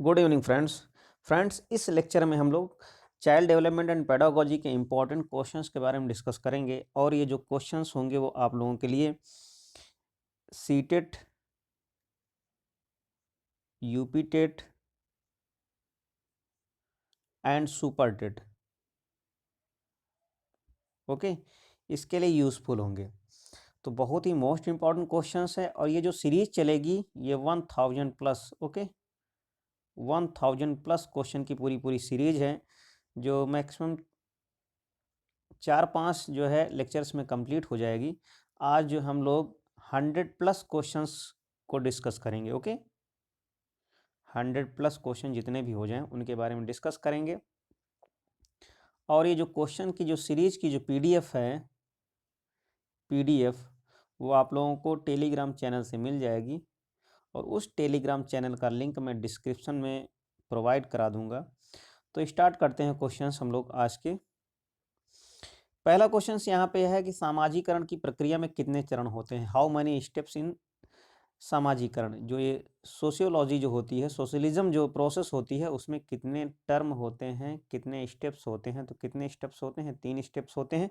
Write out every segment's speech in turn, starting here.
Good evening friends इस lecture में हम लोग चाइल्ड डेवलपमेंट एंड पेडागोजी के इम्पोर्टेंट क्वेश्चंस के बारे में डिस्कस करेंगे और ये जो क्वेश्चंस होंगे वो आप लोगों के लिए CTET, UP TET and super TET, okay, इसके लिए यूज़फुल होंगे। तो बहुत ही मोस्ट इम्पॉर्टेंट क्वेश्चंस है और ये जो सीरीज चलेगी ये 1000 प्लस, ओके, 1000 प्लस क्वेश्चन की पूरी सीरीज है जो मैक्सिमम 4-5 जो है लेक्चर्स में कंप्लीट हो जाएगी। आज जो हम लोग 100 प्लस क्वेश्चंस को डिस्कस करेंगे, ओके, 100 प्लस क्वेश्चन जितने भी हो जाएं उनके बारे में डिस्कस करेंगे। और ये जो क्वेश्चन की जो सीरीज की जो पीडीएफ है, पीडीएफ वो आप लोगों को टेलीग्राम चैनल से मिल जाएगी और उस टेलीग्राम चैनल का लिंक मैं डिस्क्रिप्शन में प्रोवाइड करा दूंगा। तो स्टार्ट करते हैं क्वेश्चंस हम लोग आज के। पहला क्वेश्चन यहाँ पे है कि सामाजिकरण की प्रक्रिया में कितने चरण होते हैं। हाउ मैनी स्टेप्स इन सामाजिकरण। जो ये सोशियोलॉजी जो होती है, सोशलिज्म जो प्रोसेस होती है, उसमें कितने टर्म होते हैं, कितने स्टेप्स होते हैं। तो कितने स्टेप्स होते हैं? 3 स्टेप्स होते हैं।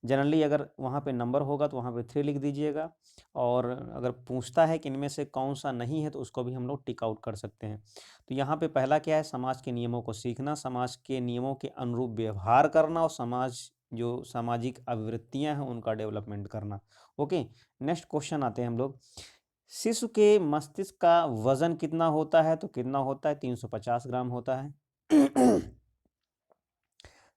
जनरली अगर वहाँ पे नंबर होगा तो वहाँ पे 3 लिख दीजिएगा और अगर पूछता है कि इनमें से कौन सा नहीं है तो उसको भी हम लोग टिक आउट कर सकते हैं। तो यहाँ पे पहला क्या है? समाज के नियमों को सीखना, समाज के नियमों के अनुरूप व्यवहार करना और समाज जो सामाजिक आवृत्तियाँ हैं उनका डेवलपमेंट करना। ओके, नेक्स्ट क्वेश्चन आते हैं हम लोग। शिशु के मस्तिष्क का वजन कितना होता है? तो कितना होता है? 350 ग्राम होता है।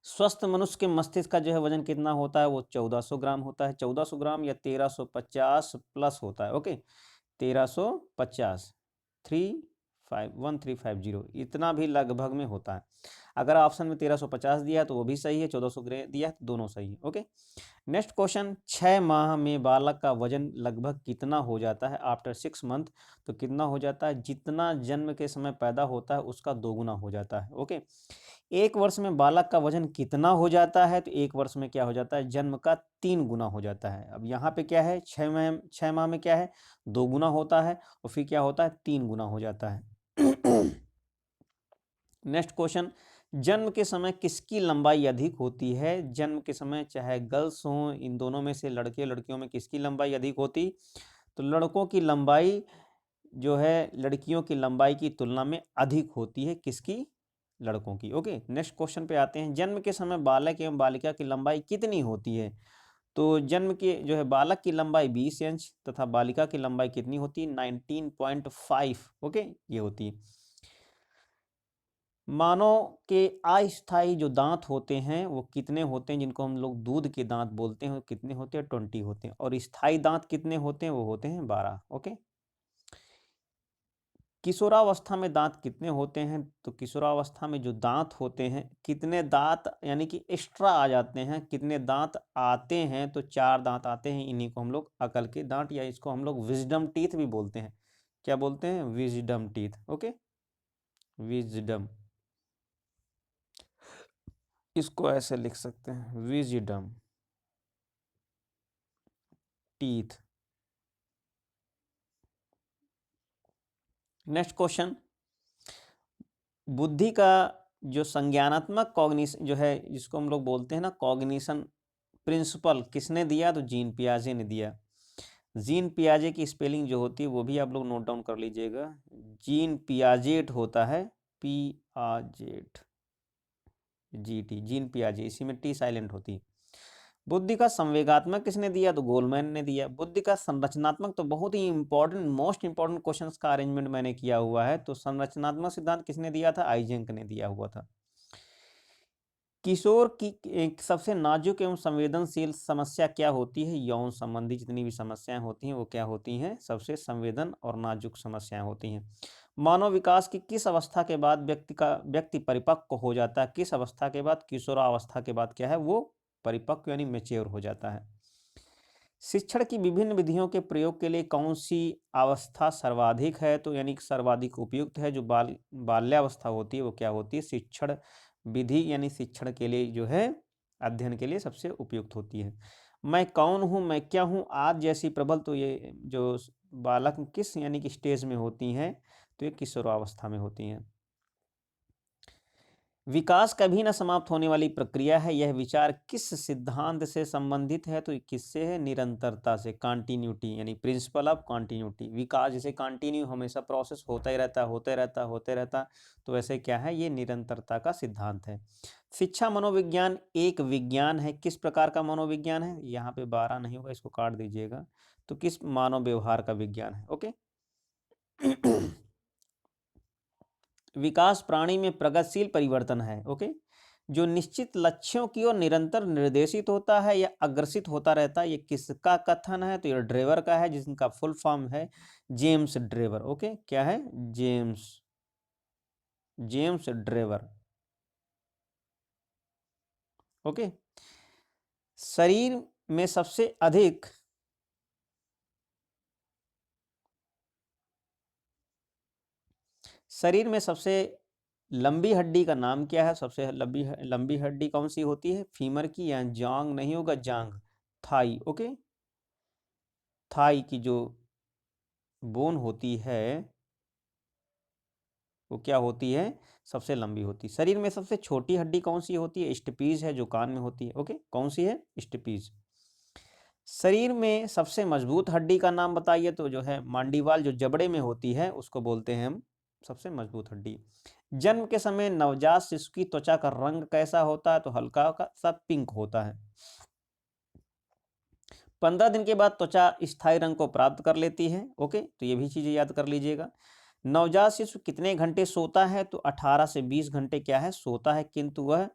स्वस्थ मनुष्य के मस्तिष्क का जो है वजन कितना होता है? वो 1400 ग्राम होता है। 1400 ग्राम या 1350 प्लस होता है। ओके, 1350, 1350 इतना भी लगभग में होता है। अगर ऑप्शन में 1350 दिया है तो वो भी सही है, 1400 दिया है तो दोनों सही है। Okay, next question. 6 माह में बालक का वजन लगभग कितना हो जाता है? After 6 month. तो कितना हो जाता है? जितना जन्म के समय पैदा होता है उसका 2 गुना हो जाता है। ओके, 1 वर्ष में बालक का वजन कितना हो जाता है? तो 1 वर्ष में क्या हो जाता है? जन्म का 3 गुना हो जाता है। अब यहाँ पे क्या है? 6 माह में क्या है? 2 गुना होता है और फिर क्या होता है? 3 गुना हो जाता है। Next question. जन्म के समय किसकी लंबाई अधिक होती है? जन्म के समय चाहे गर्ल्स हों, इन दोनों में से लड़के लड़कियों में किसकी लंबाई अधिक होती? तो लड़कों की लंबाई जो है लड़कियों की लंबाई की तुलना में अधिक होती है। किसकी? लड़कों की। ओके, नेक्स्ट क्वेश्चन पे आते हैं। जन्म के समय बालक एवं बालिका की लंबाई कितनी होती है? तो जन्म के जो है बालक की लंबाई 20 इंच तथा बालिका की लंबाई कितनी होती है? 19.5। ओके, ये होती है। मानव के अस्थायी जो दांत होते हैं वो कितने होते हैं? जिनको हम लोग दूध के दांत बोलते हैं, वो कितने होते हैं? 20 होते हैं। और स्थायी दांत कितने होते हैं? वो होते हैं 12। ओके, किशोरावस्था में दांत कितने होते हैं? तो किशोरावस्था में जो दांत होते हैं, कितने दांत यानी कि एक्स्ट्रा आ जाते हैं, कितने दांत आते हैं? तो 4 दांत आते हैं। इन्हीं को हम लोग अकल के दांत या इसको हम लोग विजडम टीथ भी बोलते हैं। क्या बोलते हैं? Wisdom teeth. ओके, विजडम, इसको ऐसे लिख सकते हैं, विजडम टीथ। Next question. बुद्धि का जो संज्ञानात्मक कॉग्निशन जो है, जिसको हम लोग बोलते हैं ना कॉग्निशन प्रिंसिपल, किसने दिया? तो जीन पियाजे ने दिया। जीन पियाजे की स्पेलिंग जो होती है वो भी आप लोग नोट डाउन कर लीजिएगा। जीन पियाजेट होता है, पियाजेट, जीटी, जीन पियाजे, इसी में टी साइलेंट होती है। बुद्धि का संवेगात्मक किसने दिया? तो गोलमैन ने दिया। बुद्धि का संरचनात्मक, तो बहुत ही इंपॉर्टेंट, मोस्ट इंपॉर्टेंट क्वेश्चंस का अरेंजमेंट मैंने किया हुआ है। तो संरचनात्मक सिद्धांत किसने दिया था? आइजेंक ने दिया हुआ था। किशोर की एक सबसे नाजुक एवं संवेदनशील समस्या क्या होती है? यौन संबंधी जितनी भी समस्याएं होती हैं वो क्या होती हैं? सबसे संवेदन और नाजुक समस्याएं होती हैं। मानव विकास की किस अवस्था के बाद व्यक्ति परिपक्व हो जाता है? किस अवस्था के बाद? किशोरावस्था के बाद क्या है? वो परिपक्व यानी मेच्योर हो जाता है। शिक्षण की विभिन्न विधियों के प्रयोग के लिए कौन सी अवस्था सर्वाधिक है? तो यानी कि सर्वाधिक उपयुक्त है जो बाल्यावस्था होती है वो क्या होती है? शिक्षण विधि यानी शिक्षण के लिए जो है अध्ययन के लिए सबसे उपयुक्त होती है। मैं कौन हूँ, मैं क्या हूँ आज जैसी प्रबल, तो ये जो बालक किस यानी कि स्टेज में होती हैं? तो ये किशोरावस्था में होती हैं। विकास कभी न समाप्त होने वाली प्रक्रिया है। यह विचार किस सिद्धांत से संबंधित है? तो किससे है? निरंतरता से, कंटिन्यूटी, यानी प्रिंसिपल ऑफ कंटिन्यूटी। विकास जैसे कंटिन्यू, हमेशा प्रोसेस होता ही रहता, होते रहता, होते रहता, तो वैसे क्या है? ये निरंतरता का सिद्धांत है। शिक्षा मनोविज्ञान एक विज्ञान है। किस प्रकार का मनोविज्ञान है? यहाँ पे 12 नहीं होगा, इसको काट दीजिएगा। तो किस मानव व्यवहार का विज्ञान है। ओके। विकास प्राणी में प्रगतिशील परिवर्तन है। ओके, जो निश्चित लक्ष्यों की ओर निरंतर निर्देशित होता है या अग्रसित होता रहता है। ये किसका कथन है? तो ये ड्रेवर का है, जिसका फुल फॉर्म है जेम्स ड्रेवर। ओके, क्या है? James Drever. ओके। शरीर में सबसे अधिक शरीर में सबसे लंबी हड्डी का नाम क्या है? सबसे लंबी हड्डी कौन सी होती है? फीमर की, या जांग नहीं होगा, जांग, थाई। ओके, थाई की जो बोन होती है वो क्या होती है? सबसे लंबी होती है। शरीर में सबसे छोटी हड्डी कौन सी होती है? स्टपीज है, जो कान में होती है। ओके, कौन सी है? स्टपीज। शरीर में सबसे मजबूत हड्डी का नाम बताइए। तो जो है मांडीवाल, जो जबड़े में होती है, उसको बोलते हैं हम सबसे मजबूत हड्डी। जन्म के समय नवजात शिशु की त्वचा का रंग कैसा होता है? तो हल्का सा पिंक होता है। 15 दिन के बाद त्वचा स्थायी रंग को प्राप्त कर लेती है। ओके, तो ये भी चीजें याद कर लीजिएगा। नवजात शिशु कितने घंटे सोता है? तो 18 से 20 घंटे क्या है? सोता है, किंतु वह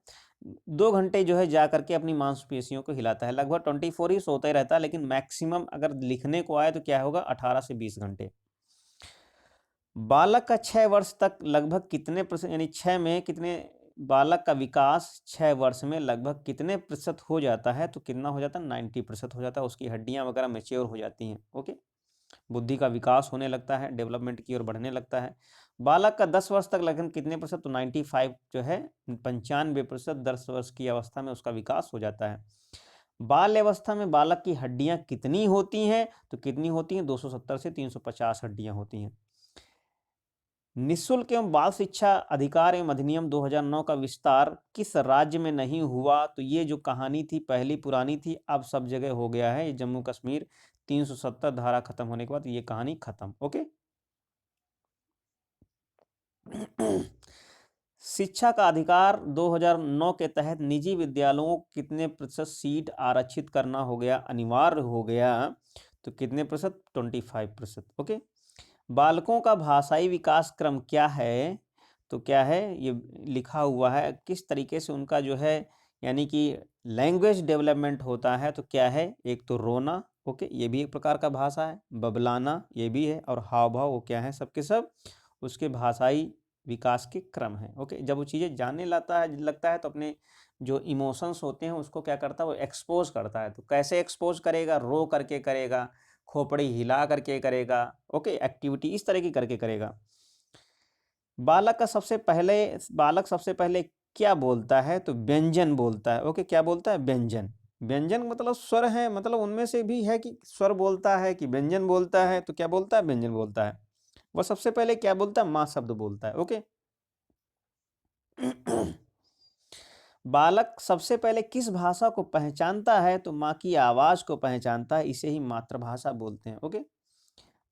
2 घंटे जो है जा करके अपनी मांसपेशियों को हिलाता है। लगभग 24 ही सोता ही रहता है, लेकिन मैक्सिमम अगर लिखने को आए तो क्या होगा? 18 से 20 घंटे। बालक का 6 वर्ष तक लगभग कितने प्रतिशत, यानी 6 में कितने, बालक का विकास 6 वर्ष में लगभग कितने प्रतिशत हो जाता है? तो कितना हो जाता है? 90% हो जाता है। उसकी हड्डियां वगैरह मैच्योर हो जाती हैं। ओके, बुद्धि का विकास होने लगता है, डेवलपमेंट की ओर बढ़ने लगता है। बालक का 10 वर्ष तक लगभग कितने प्रतिशत? तो 95 जो है, 95% 10 वर्ष की अवस्था में उसका विकास हो जाता है। बाल्य अवस्था में बालक की हड्डियां कितनी होती हैं? तो कितनी होती हैं? 270 से 350 हड्डियां होती हैं। निःशुल्क एवं बाल शिक्षा अधिकार एवं अधिनियम 2009 का विस्तार किस राज्य में नहीं हुआ? तो ये जो कहानी थी पहली पुरानी थी, अब सब जगह हो गया है। ये जम्मू कश्मीर 370 धारा खत्म होने के बाद ये कहानी खत्म। ओके। शिक्षा का अधिकार 2009 के तहत निजी विद्यालयों को कितने प्रतिशत सीट आरक्षित करना हो गया? अनिवार्य हो गया। तो कितने प्रतिशत? 25%। ओके। बालकों का भाषाई विकास क्रम क्या है? तो क्या है? ये लिखा हुआ है किस तरीके से उनका जो है, यानी कि लैंग्वेज डेवलपमेंट होता है। तो क्या है? एक तो रोना, ओके, ये भी एक प्रकार का भाषा है। बबलाना ये भी है, और हाव भाव, वो क्या है? सबके सब उसके भाषाई विकास के क्रम है। ओके, जब वो चीज़ें जानने लगता है तो अपने जो इमोशंस होते हैं उसको क्या करता है? वो एक्सपोज करता है। तो कैसे एक्सपोज करेगा? रो करके करेगा, खोपड़ी हिला करके करेगा। ओके, एक्टिविटी इस तरह की करके करेगा। बालक सबसे पहले क्या बोलता है? तो व्यंजन बोलता है। ओके, क्या बोलता है? व्यंजन। व्यंजन मतलब स्वर है, मतलब उनमें से भी है कि स्वर बोलता है कि व्यंजन बोलता है। तो क्या बोलता है? व्यंजन बोलता है। वह सबसे पहले क्या बोलता है? माँ शब्द बोलता है। ओके। बालक सबसे पहले किस भाषा को पहचानता है? तो माँ की आवाज को पहचानता है, इसे ही मातृभाषा बोलते हैं। ओके।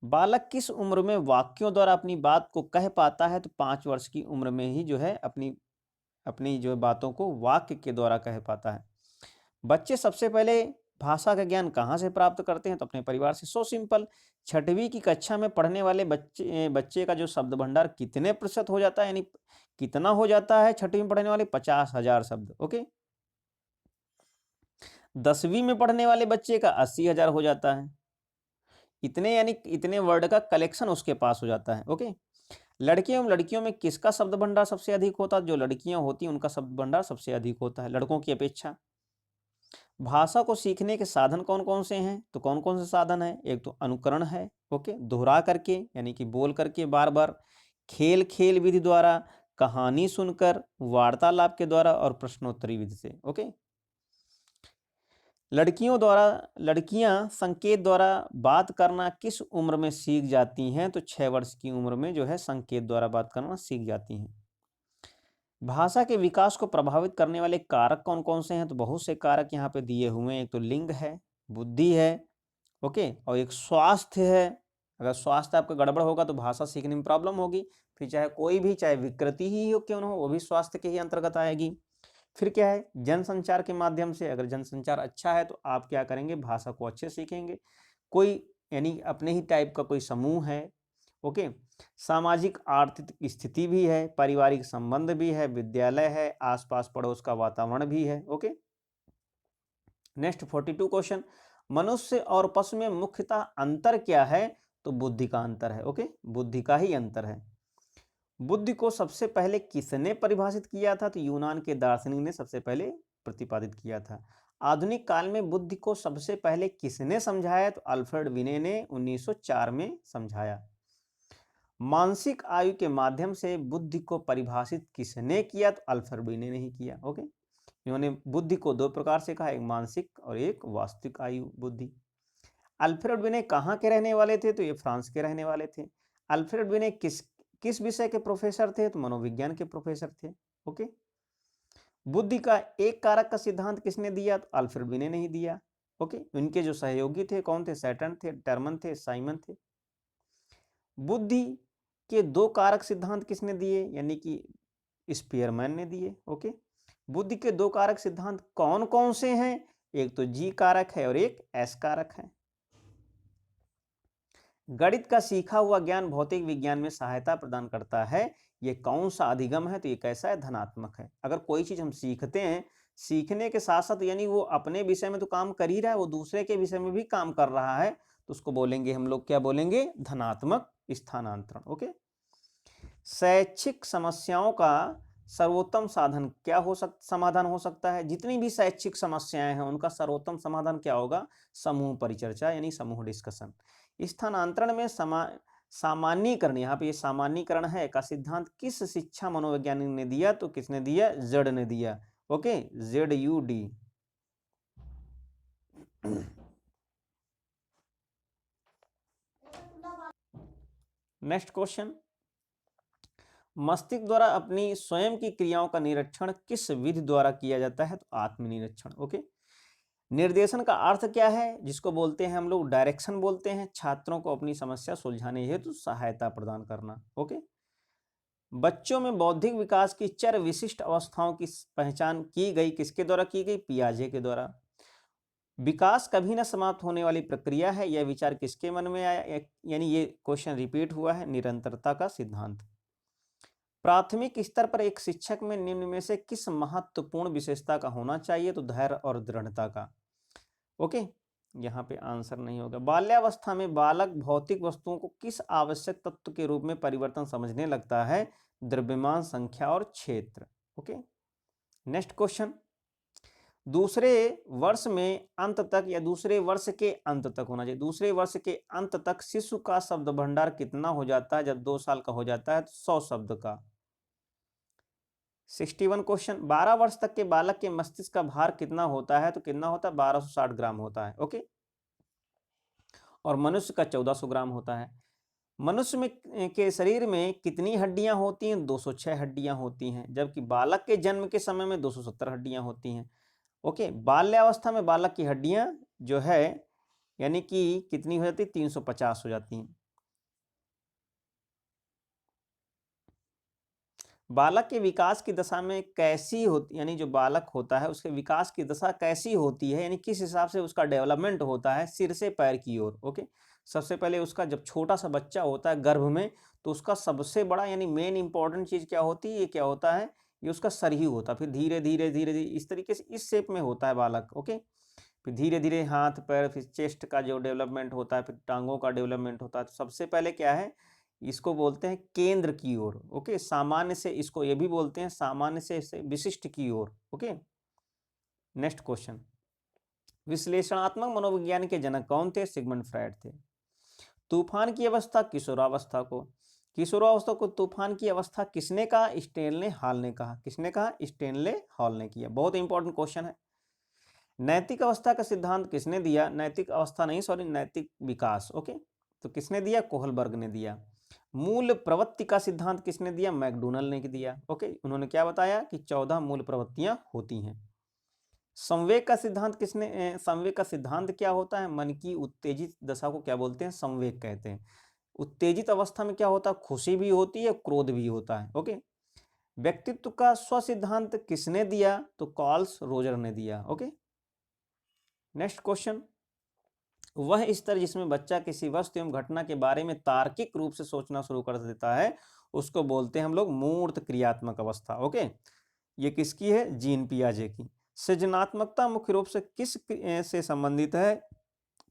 बालक किस उम्र में वाक्यों द्वारा अपनी बात को कह पाता है? तो 5 वर्ष की उम्र में ही जो है अपनी अपनी जो बातों को वाक्य के द्वारा कह पाता है। बच्चे सबसे पहले भाषा का ज्ञान कहाँ से प्राप्त करते हैं? तो अपने परिवार से। So simple. 6वीं की कक्षा में पढ़ने वाले बच्चे का जो शब्द भंडार कितने प्रतिशत हो जाता है, यानी कितना हो जाता है? 6वीं में पढ़ने वाले 50,000 शब्द। ओके। 10वीं में पढ़ने वाले बच्चे का 80,000 हो जाता है। इतने, यानी इतने वर्ड का कलेक्शन उसके पास हो जाता है। ओके। लड़कियों में किसका शब्द भंडार सबसे अधिक होता है? जो लड़कियां होती हैं उनका शब्द भंडार सबसे अधिक होता है लड़कों की अपेक्षा। भाषा को सीखने के साधन कौन कौन से हैं? तो कौन कौन से साधन है? एक तो अनुकरण है, ओके, दोहरा करके, यानी कि बोल करके बार बार, खेल खेल विधि द्वारा, कहानी सुनकर, वार्तालाप के द्वारा, और प्रश्नोत्तरी विधि से। ओके। लड़कियां संकेत द्वारा बात करना किस उम्र में सीख जाती हैं? तो 6 वर्ष की उम्र में जो है संकेत द्वारा बात करना सीख जाती हैं। भाषा के विकास को प्रभावित करने वाले कारक कौन कौन से हैं? तो बहुत से कारक यहाँ पे दिए हुए हैं। एक तो लिंग है, बुद्धि है, ओके, और एक स्वास्थ्य है। अगर स्वास्थ्य आपका गड़बड़ होगा तो भाषा सीखने में प्रॉब्लम होगी। फिर चाहे कोई भी, चाहे विकृति ही हो क्यों ना हो, वो भी स्वास्थ्य के ही अंतर्गत आएगी। फिर क्या है, जनसंचार के माध्यम से, अगर जनसंचार अच्छा है तो आप क्या करेंगे, भाषा को अच्छे सीखेंगे। कोई यानी अपने ही टाइप का कोई समूह है, ओके, सामाजिक आर्थिक स्थिति भी है, पारिवारिक संबंध भी है, विद्यालय है, आसपास पड़ोस का वातावरण भी है, ओके। नेक्स्ट 42 क्वेश्चन, मनुष्य और पशु में मुख्यतः अंतर क्या है? तो बुद्धि का अंतर है, ओके, बुद्धि का ही अंतर है। बुद्धि को सबसे पहले किसने परिभाषित किया था? तो यूनान के दार्शनिक ने सबसे पहले प्रतिपादित किया था। आधुनिक काल में बुद्धि को सबसे पहले किसने समझाया? तो अल्फ्रेड विने ने 1904 में समझाया। मानसिक आयु के माध्यम से बुद्धि को परिभाषित किसने किया? तो अल्फ्रेड विने ने ही किया, ओके। इन्होंने बुद्धि को दो प्रकार से कहा, एक मानसिक और एक वास्तविक आयु बुद्धि। अल्फ्रेड विने कहाँ के रहने वाले थे? तो ये फ्रांस के रहने वाले थे। अल्फ्रेड विने किस विषय के प्रोफेसर थे? तो मनोविज्ञान के प्रोफेसर थे, ओके। बुद्धि का एक कारक का सिद्धांत किसने दिया? तो अल्फ्रेड विने ने ही दिया, ओके। उनके जो सहयोगी थे कौन थे? सैटर्न थे, टर्मन थे, साइमन थे। बुद्धि के दो कारक सिद्धांत किसने दिए? यानी कि स्पीयरमैन ने दिए, ओके। बुद्धि के दो कारक सिद्धांत कौन कौन से हैं? एक तो जी कारक है और एक एस कारक है। गणित का सीखा हुआ ज्ञान भौतिक विज्ञान में सहायता प्रदान करता है, ये कौन सा अधिगम है? तो ये कैसा है? धनात्मक है। अगर कोई चीज हम सीखते हैं, सीखने के साथ साथ यानी वो अपने विषय में तो काम कर ही रहा है, वो दूसरे के विषय में भी काम कर रहा है, तो उसको बोलेंगे हम लोग, क्या बोलेंगे? धनात्मक स्थानांतरण, ओके। शैक्षिक समस्याओं का सर्वोत्तम साधन क्या समाधान हो सकता है? जितनी भी शैक्षिक समस्याएं हैं उनका सर्वोत्तम समाधान क्या होगा? समूह परिचर्चा यानी समूह डिस्कशन। स्थानांतरण में सामान्यीकरण, यहाँ पे ये सामान्यीकरण है का सिद्धांत किस शिक्षा मनोवैज्ञानिक ने दिया? तो किसने दिया? जेड ने दिया, ओके, ZUD। नेक्स्ट क्वेश्चन, मस्तिष्क द्वारा अपनी स्वयं की क्रियाओं का निरीक्षण किस विधि द्वारा किया जाता है? तो आत्मनिरीक्षण, ओके। निर्देशन का अर्थ क्या है? जिसको बोलते हैं हम लोग डायरेक्शन बोलते हैं। छात्रों को अपनी समस्या सुलझाने हेतु सहायता प्रदान करना, ओके। बच्चों में बौद्धिक विकास की चार विशिष्ट अवस्थाओं की पहचान की गई, किसके द्वारा की गई? पियाजे के द्वारा। विकास कभी न समाप्त होने वाली प्रक्रिया है, यह विचार किसके मन में आया? यानी ये क्वेश्चन रिपीट हुआ है, निरंतरता का सिद्धांत। प्राथमिक स्तर पर एक शिक्षक में निम्न में से किस महत्वपूर्ण विशेषता का होना चाहिए? तो धैर्य और दृढ़ता का, ओके। यहाँ पे आंसर नहीं होगा। बाल्यावस्था में बालक भौतिक वस्तुओं को किस आवश्यक तत्व के रूप में परिवर्तन समझने लगता है? द्रव्यमान, संख्या और क्षेत्र, ओके। नेक्स्ट क्वेश्चन, दूसरे वर्ष में अंत तक या दूसरे वर्ष के अंत तक होना चाहिए, दूसरे वर्ष के अंत तक शिशु का शब्द भंडार कितना हो जाता है? जब 2 साल का हो जाता है तो 100 शब्द का। 61 क्वेश्चन, 12 वर्ष तक के बालक के मस्तिष्क का भार कितना होता है? तो कितना होता है? 1260 ग्राम होता है, ओके। और मनुष्य का 1400 ग्राम होता है। मनुष्य में के शरीर में कितनी हड्डियां होती हैं? 206 हड्डियां होती हैं, जबकि बालक के जन्म के समय में 270 हड्डियां होती हैं, ओके। बाल्यावस्था में बालक की हड्डियां जो है यानी कि कितनी हो जाती? 350 हो जाती हैं। बालक के विकास की दशा में कैसी होती, यानी जो बालक होता है उसके विकास की दशा कैसी होती है, यानी किस हिसाब से उसका डेवलपमेंट होता है? सिर से पैर की ओर, ओके। सबसे पहले उसका जब छोटा सा बच्चा होता है गर्भ में, तो उसका सबसे बड़ा यानी मेन इंपॉर्टेंट चीज क्या होती है? ये क्या होता है? ये उसका सर ही होता है। फिर धीरे धीरे धीरे धीरे इस तरीके से इस शेप में होता है बालक, ओके। फिर धीरे धीरे हाथ पैर, फिर चेस्ट का जो डेवलपमेंट होता है, फिर टांगों का डेवलपमेंट होता है। तो सबसे पहले क्या है? इसको बोलते हैं केंद्र की ओर, ओके। सामान्य से, इसको ये भी बोलते हैं सामान्य से विशिष्ट की ओर, ओके। नेक्स्ट क्वेश्चन, विश्लेषणात्मक मनोविज्ञान के जनक कौन थे? सिगमंड फ्रायड थे। तूफान की अवस्था किशोरावस्था को, किशोरावस्था को तूफान की अवस्था किसने कहा? स्टेनले हॉल ने कहा। किसने कहा? स्टेनले हॉल ने किया। बहुत इंपॉर्टेंट क्वेश्चन है। नैतिक अवस्था का सिद्धांत किसने दिया? नैतिक अवस्था नहीं, सॉरी, नैतिक विकास, ओके। तो किसने दिया? कोहलबर्ग ने दिया। मूल प्रवृत्ति का सिद्धांत किसने दिया? मैकडोनल ने दिया। ओके, उन्होंने क्या बताया कि 14 मूल प्रवृत्तियां होती हैं। संवेग का सिद्धांत किसने संवेग का सिद्धांत क्या होता है? मन की उत्तेजित दशा को क्या बोलते हैं? संवेग कहते हैं। उत्तेजित अवस्था में क्या होता है? खुशी भी होती है, क्रोध भी होता है। ओके, व्यक्तित्व का स्व सिद्धांत किसने दिया? तो कार्ल रोजर ने दिया। ओके, नेक्स्ट क्वेश्चन, वह स्तर जिसमें बच्चा किसी वस्तु एवं घटना के बारे में तार्किक रूप से सोचना शुरू कर देता है उसको बोलते हैं हम लोग मूर्त क्रियात्मक अवस्था। ओके, ये किसकी है? जीन पियाजे की। सृजनात्मकता मुख्य रूप से किस से संबंधित है?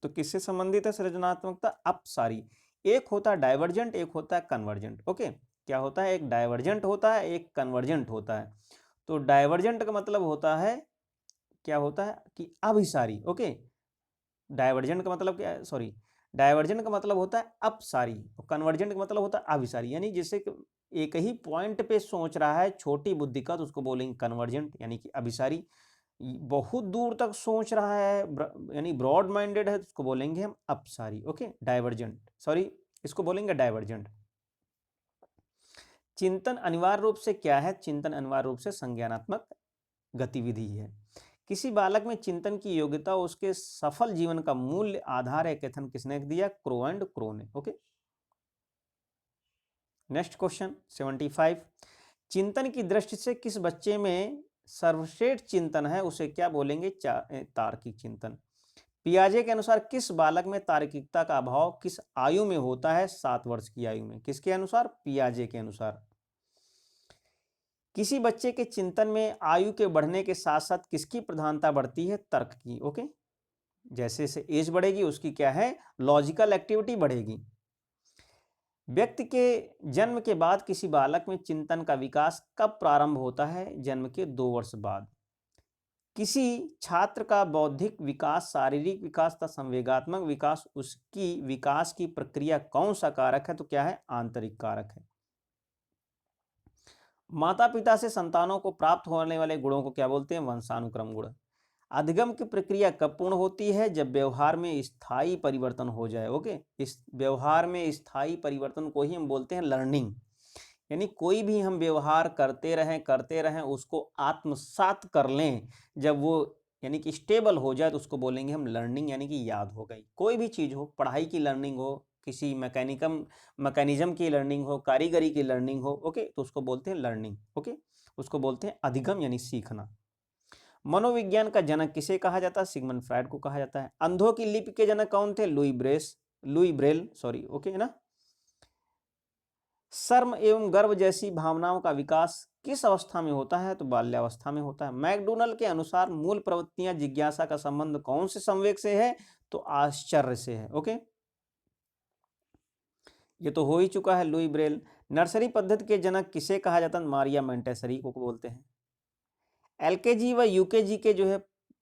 तो किससे संबंधित है सृजनात्मकता? अपसारी। एक होता है डाइवर्जेंट, एक होता है कन्वर्जेंट। ओके, क्या होता है? एक डाइवर्जेंट होता है, एक कन्वर्जेंट होता है। तो डाइवर्जेंट का मतलब होता है, क्या होता है कि अभिसारी। ओके, डाइवर्जेंट का मतलब क्या है? सॉरी, डाइवर्जेंट का मतलब होता है अपसारी और कन्वर्जेंट का मतलब होता है अभिसारी। यानी जैसे एक ही पॉइंट पे सोच रहा है छोटी बुद्धि का तो उसको बोलेंगे कन्वर्जेंट यानी कि अभिसारी। बहुत दूर तक सोच रहा है यानी ब्रॉड माइंडेड है तो उसको बोलेंगे हम अपसारी। ओके, डाइवर्जेंट, सॉरी, इसको बोलेंगे डाइवर्जेंट। चिंतन अनिवार्य रूप से क्या है? चिंतन अनिवार्य रूप से संज्ञानात्मक गतिविधि है। किसी बालक में चिंतन की योग्यता उसके सफल जीवन का मूल्य आधार है, कथन किसने दिया? क्रो एंड क्रो ने। ओके, नेक्स्ट क्वेश्चन 75, चिंतन की दृष्टि से किस बच्चे में सर्वश्रेष्ठ चिंतन है उसे क्या बोलेंगे? तार्किक चिंतन। पियाजे के अनुसार किस बालक में तार्किकता का अभाव किस आयु में होता है? 7 वर्ष की आयु में। किसके अनुसार? पियाजे के अनुसार। किसी बच्चे के चिंतन में आयु के बढ़ने के साथ साथ किसकी प्रधानता बढ़ती है? तर्क की। ओके, जैसे जैसे एज बढ़ेगी उसकी क्या है? लॉजिकल एक्टिविटी बढ़ेगी। व्यक्ति के जन्म के बाद किसी बालक में चिंतन का विकास कब प्रारंभ होता है? जन्म के 2 वर्ष बाद। किसी छात्र का बौद्धिक विकास, शारीरिक विकास तथा संवेगात्मक विकास, उसकी विकास की प्रक्रिया कौन सा कारक है? तो क्या है? आंतरिक कारक है। माता पिता से संतानों को प्राप्त होने वाले गुणों को क्या बोलते हैं? वंशानुक्रम गुण। अधिगम की प्रक्रिया कब पूर्ण होती है? जब व्यवहार में स्थायी परिवर्तन हो जाए। ओके, इस व्यवहार में स्थायी परिवर्तन को ही हम बोलते हैं लर्निंग। यानी कोई भी हम व्यवहार करते रहें उसको आत्मसात कर लें, जब वो यानी कि स्टेबल हो जाए तो उसको बोलेंगे हम लर्निंग, यानी कि याद हो गई। कोई भी चीज़ हो, पढ़ाई की लर्निंग हो, किसी मैकेनिज्म की लर्निंग हो, कारीगरी की लर्निंग हो, ओके, तो उसको बोलते हैं लर्निंग। ओके, उसको बोलते हैं अधिगम यानी सीखना। मनोविज्ञान का जनक किसे कहा जाता है? सिगमंड फ्रायड को कहा जाता है। अंधों की लिपि के जनक कौन थे? Louis Braille, sorry. ओके ना। शर्म एवं गर्व जैसी भावनाओं का विकास किस अवस्था में होता है? तो बाल्यावस्था में होता है। मैकडोनल के अनुसार मूल प्रवृत्तियां जिज्ञासा का संबंध कौन से संवेग से है? तो आश्चर्य से है। ओके, ये तो हो ही चुका है, लुई ब्रेल। नर्सरी पद्धति के जनक किसे कहा जाता है? मारिया मोंटेसरी को बोलते हैं। एलकेजी व यूकेजी के जो है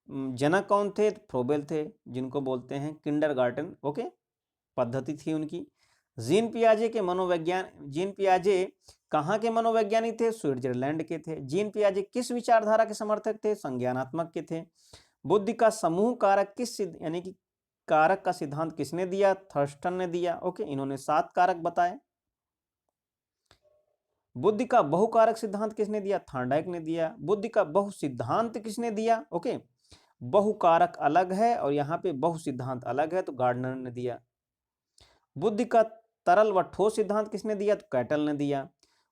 जनक कौन थे? तो फ्रोबेल थे, जिनको बोलते हैं किंडरगार्टन। ओके, पद्धति थी उनकी। जीन पियाजे कहाँ के मनोवैज्ञानिक थे? स्विट्जरलैंड के थे। जीन पियाजे किस विचारधारा के समर्थक थे? संज्ञानात्मक के थे। बुद्धि का समूह कारक यानी कि कारक का सिद्धांत किसने दिया? थर्स्टन ने दिया। ओके, इन्होंने 7 कारक बताए। बुद्धि का बहुकारक सिद्धांत किसने दिया? थॉर्नडाइक ने दिया। बुद्धि का बहु सिद्धांत किसने दिया? ओके, बहुकारक अलग है और यहाँ पे बहु सिद्धांत अलग है, तो गार्डनर ने दिया। बुद्धि का तरल व ठोस सिद्धांत किसने दिया? तो कैटल ने दिया।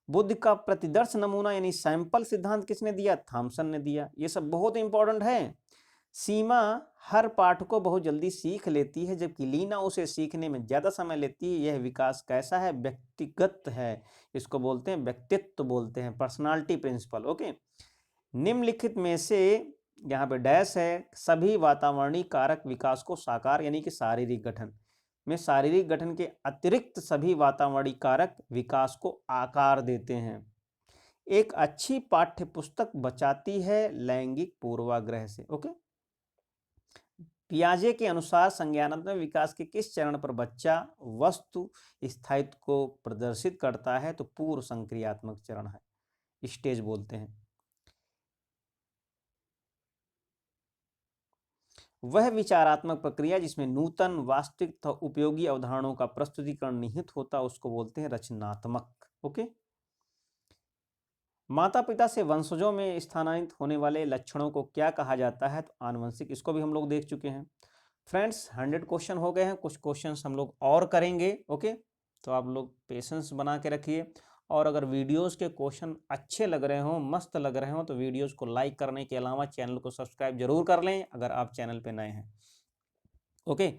बुद्धि का प्रतिदर्श नमूना यानी सैंपल सिद्धांत किसने दिया? थॉमसन ने दिया। ये सब बहुत इंपॉर्टेंट है। सीमा हर पाठ को बहुत जल्दी सीख लेती है, जबकि लीना उसे सीखने में ज्यादा समय लेती है। यह विकास कैसा है? व्यक्तिगत है। इसको बोलते हैं व्यक्तित्व, बोलते हैं पर्सनालिटी प्रिंसिपल। ओके, निम्नलिखित में से यहाँ पे डैश है, सभी वातावरणीय कारक विकास को साकार यानी कि शारीरिक गठन में, शारीरिक गठन के अतिरिक्त सभी वातावरणीय कारक विकास को आकार देते हैं। एक अच्छी पाठ्य पुस्तक बचाती है लैंगिक पूर्वाग्रह से। ओके, पियाजे के अनुसार संज्ञानात्मक विकास के किस चरण पर बच्चा वस्तु स्थायित्व को प्रदर्शित करता है? तो पूर्व संक्रियात्मक चरण है, स्टेज बोलते हैं। वह विचारात्मक प्रक्रिया जिसमें नूतन, वास्तविक तथा उपयोगी अवधारणाओं का प्रस्तुतिकरण निहित होता उसको बोलते हैं रचनात्मक। ओके। माता पिता से वंशजों में स्थानांतरित होने वाले लक्षणों को क्या कहा जाता है? तो आनुवंशिक। इसको भी हम लोग देख चुके हैं। फ्रेंड्स 100 क्वेश्चन हो गए हैं, कुछ क्वेश्चंस हम लोग और करेंगे। ओके, तो आप लोग पेशेंस बना के रखिए, और अगर वीडियोस के क्वेश्चन अच्छे लग रहे हो, मस्त लग रहे हो, तो वीडियोस को लाइक करने के अलावा चैनल को सब्सक्राइब जरूर कर लें अगर आप चैनल पे नए हैं। ओके,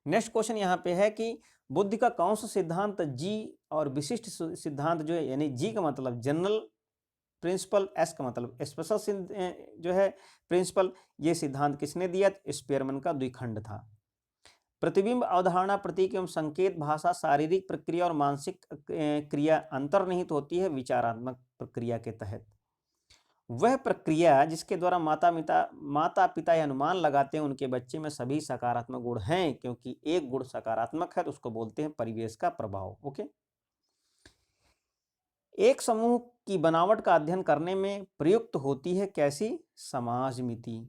नेक्स्ट क्वेश्चन यहाँ पे है कि बुद्धि का कौन सा सिद्धांत जी और विशिष्ट सिद्धांत जो है, यानी जी का मतलब जनरल प्रिंसिपल, एस का मतलब स्पेशल जो है प्रिंसिपल, ये सिद्धांत किसने दिया? स्पेयरमैन का द्विखंड था। प्रतिबिंब, अवधारणा, प्रतीक एवं संकेत, भाषा, शारीरिक प्रक्रिया और मानसिक क्रिया अंतर्निहित होती है विचारात्मक प्रक्रिया के तहत। वह प्रक्रिया जिसके द्वारा माता पिता यह अनुमान लगाते हैं उनके बच्चे में सभी सकारात्मक गुण हैं, क्योंकि एक गुण सकारात्मक है तो उसको बोलते हैं परिवेश का प्रभाव। ओके। एक समूह की बनावट का अध्ययन करने में प्रयुक्त होती है कैसी? समाज मिति।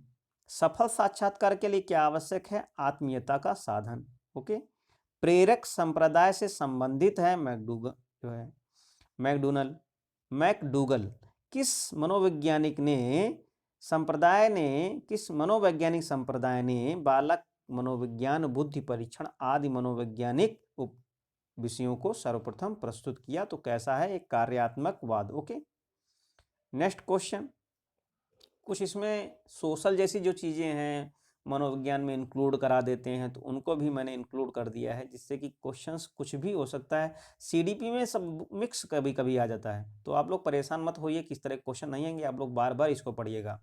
सफल साक्षात्कार के लिए क्या आवश्यक है? आत्मीयता का साधन। ओके। प्रेरक संप्रदाय से संबंधित है मैकडूगल जो है मैकडूगल किस मनोवैज्ञानिक संप्रदाय ने बालक मनोविज्ञान, बुद्धि परीक्षण आदि मनोवैज्ञानिक विषयों को सर्वप्रथम प्रस्तुत किया? तो कैसा है? एक कार्यात्मकवाद। ओके। नेक्स्ट क्वेश्चन, कुछ इसमें सोशल जैसी जो चीजें हैं मनोविज्ञान में इंक्लूड करा देते हैं, तो उनको भी मैंने इंक्लूड कर दिया है, जिससे कि क्वेश्चंस कुछ भी हो सकता है। सीडीपी में सब मिक्स कभी कभी आ जाता है, तो आप लोग परेशान मत होइए किस तरह क्वेश्चन नहीं आएंगे, आप लोग बार बार इसको पढ़िएगा।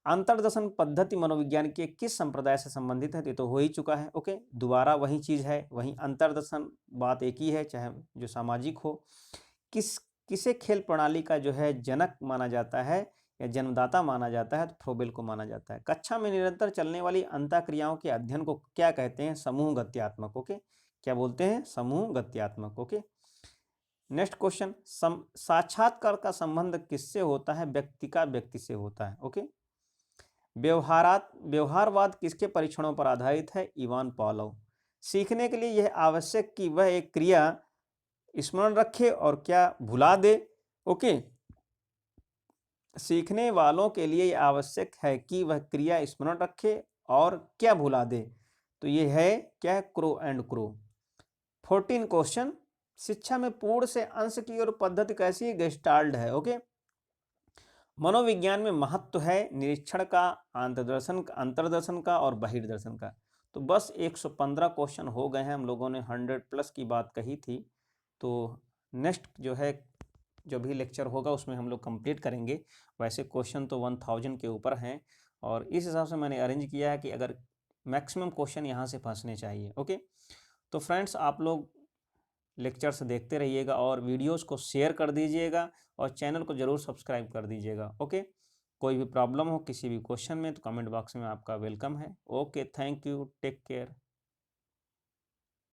अंतर्दर्शन पद्धति मनोविज्ञान के किस संप्रदाय से संबंधित है? ये तो हो ही चुका है। ओके, दोबारा वही चीज है, वही अंतर्दर्शन, बात एक ही है, चाहे जो सामाजिक हो। किसे खेल प्रणाली का जो है जनक माना जाता है या जन्मदाता माना जाता है? तो फ्रोबेल को माना जाता है। कक्षा में निरंतर चलने वाली अंतःक्रियाओं के अध्ययन को क्या कहते हैं? समूह गत्यात्मक। ओके, क्या बोलते हैं? समूह गत्यात्मक। ओके। नेक्स्ट क्वेश्चन, साक्षात्कार का संबंध किससे होता है? व्यक्ति का व्यक्ति से होता है। ओके। व्यवहारवाद किसके परीक्षणों पर आधारित है? Ivan Pavlov. सीखने के लिए यह आवश्यक कि वह एक क्रिया स्मरण रखे और क्या भुला दे? ओके, सीखने वालों के लिए यह आवश्यक है कि वह क्रिया स्मरण रखे और क्या भुला दे? तो ये है क्या? Crow and crow. 14 क्वेश्चन, शिक्षा में पूर्ण से अंश की ओर पद्धति कैसी है? गेस्टाल्ट है। ओके। मनोविज्ञान में महत्व है निरीक्षण का, अंतर्दर्शन का और बहिर्दर्शन का। तो बस 115 क्वेश्चन हो गए हैं, हम लोगों ने 100+ की बात कही थी। तो नेक्स्ट जो है जो भी लेक्चर होगा उसमें हम लोग कंप्लीट करेंगे। वैसे क्वेश्चन तो 1000 के ऊपर हैं, और इस हिसाब से मैंने अरेंज किया है कि अगर मैक्सिमम क्वेश्चन यहाँ से फंसने चाहिए। ओके, तो फ्रेंड्स आप लोग लेक्चर्स देखते रहिएगा और वीडियोस को शेयर कर दीजिएगा और चैनल को ज़रूर सब्सक्राइब कर दीजिएगा। ओके, कोई भी प्रॉब्लम हो किसी भी क्वेश्चन में तो कमेंट बॉक्स में आपका वेलकम है। Okay, thank you, take care.